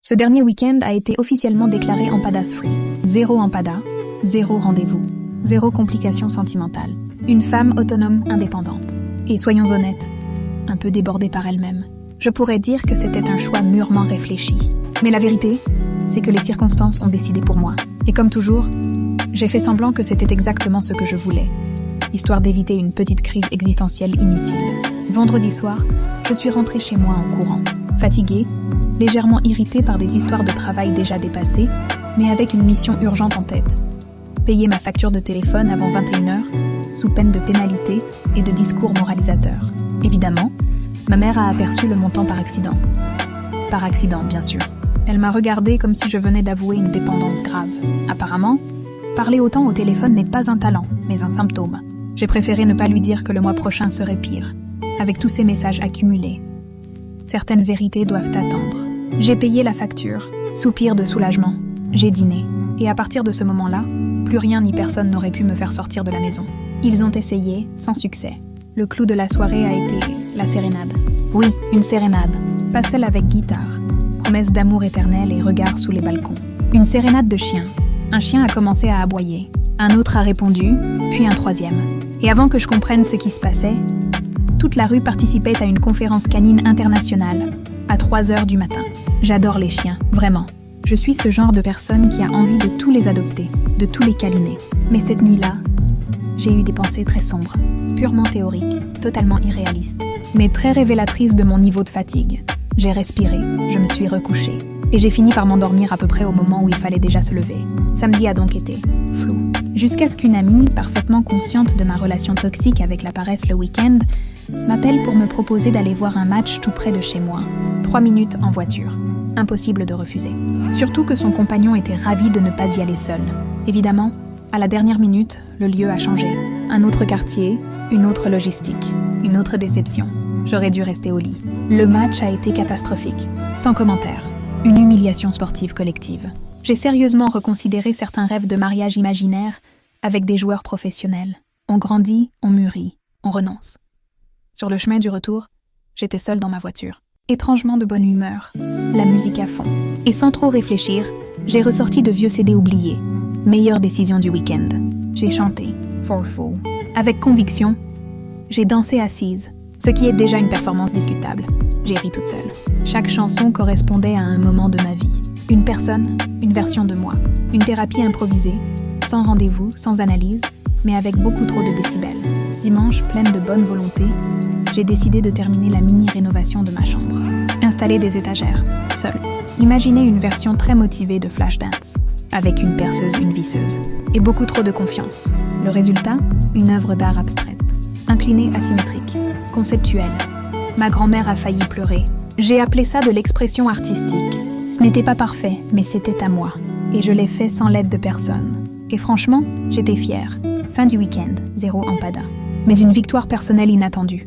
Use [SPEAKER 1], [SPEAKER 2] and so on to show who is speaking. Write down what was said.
[SPEAKER 1] Ce dernier week-end a été officiellement déclaré Empadas Free. 0 empada, 0 rendez-vous, 0 complications sentimentales. Une femme autonome indépendante. Et soyons honnêtes, un peu débordée par elle-même. Je pourrais dire que c'était un choix mûrement réfléchi. Mais la vérité, c'est que les circonstances ont décidé pour moi. Et comme toujours, j'ai fait semblant que c'était exactement ce que je voulais, histoire d'éviter une petite crise existentielle inutile. Vendredi soir, je suis rentrée chez moi en courant, fatiguée, légèrement irritée par des histoires de travail déjà dépassées, mais avec une mission urgente en tête. Payer ma facture de téléphone avant 21h, sous peine de pénalité et de discours moralisateurs. Évidemment, ma mère a aperçu le montant par accident. Par accident, bien sûr. Elle m'a regardée comme si je venais d'avouer une dépendance grave. Apparemment, parler autant au téléphone n'est pas un talent, mais un symptôme. J'ai préféré ne pas lui dire que le mois prochain serait pire, avec tous ces messages accumulés. Certaines vérités doivent attendre. J'ai payé la facture, soupir de soulagement. J'ai dîné, et à partir de ce moment-là, plus rien ni personne n'aurait pu me faire sortir de la maison. Ils ont essayé, sans succès. Le clou de la soirée a été la sérénade. Oui, une sérénade, pas celle avec guitare, promesse d'amour éternel et regard sous les balcons. Une sérénade de chien. Un chien a commencé à aboyer, un autre a répondu, puis un troisième. Et avant que je comprenne ce qui se passait, toute la rue participait à une conférence canine internationale, à 3h du matin. J'adore les chiens, vraiment. Je suis ce genre de personne qui a envie de tous les adopter, de tous les câliner. Mais cette nuit-là, j'ai eu des pensées très sombres, purement théoriques, totalement irréalistes, mais très révélatrices de mon niveau de fatigue. J'ai respiré, je me suis recouchée, et j'ai fini par m'endormir à peu près au moment où il fallait déjà se lever. Samedi a donc été flou. Jusqu'à ce qu'une amie, parfaitement consciente de ma relation toxique avec la paresse le week-end, m'appelle pour me proposer d'aller voir un match tout près de chez moi. 3 minutes en voiture. Impossible de refuser. Surtout que son compagnon était ravi de ne pas y aller seul. Évidemment, à la dernière minute, le lieu a changé. Un autre quartier, une autre logistique, une autre déception. J'aurais dû rester au lit. Le match a été catastrophique. Sans commentaire. Une humiliation sportive collective. J'ai sérieusement reconsidéré certains rêves de mariage imaginaire avec des joueurs professionnels. On grandit, on mûrit, on renonce. Sur le chemin du retour, j'étais seule dans ma voiture. Étrangement de bonne humeur, la musique à fond. Et sans trop réfléchir, j'ai ressorti de vieux CD oubliés. Meilleure décision du week-end. J'ai chanté, For Fool. Avec conviction, j'ai dansé assise, ce qui est déjà une performance discutable. J'ai ri toute seule. Chaque chanson correspondait à un moment de ma vie. Une personne, une version de moi. Une thérapie improvisée, sans rendez-vous, sans analyse, mais avec beaucoup trop de décibels. Dimanche, pleine de bonne volonté, j'ai décidé de terminer la mini-rénovation de ma chambre. Installer des étagères, seule. Imaginez une version très motivée de Flashdance, avec une perceuse, une visseuse, et beaucoup trop de confiance. Le résultat, une œuvre d'art abstraite, inclinée asymétrique, conceptuelle. Ma grand-mère a failli pleurer. J'ai appelé ça de l'expression artistique. Ce n'était pas parfait, mais c'était à moi. Et je l'ai fait sans l'aide de personne. Et franchement, j'étais fière. Fin du week-end, 0 empada. Mais une victoire personnelle inattendue.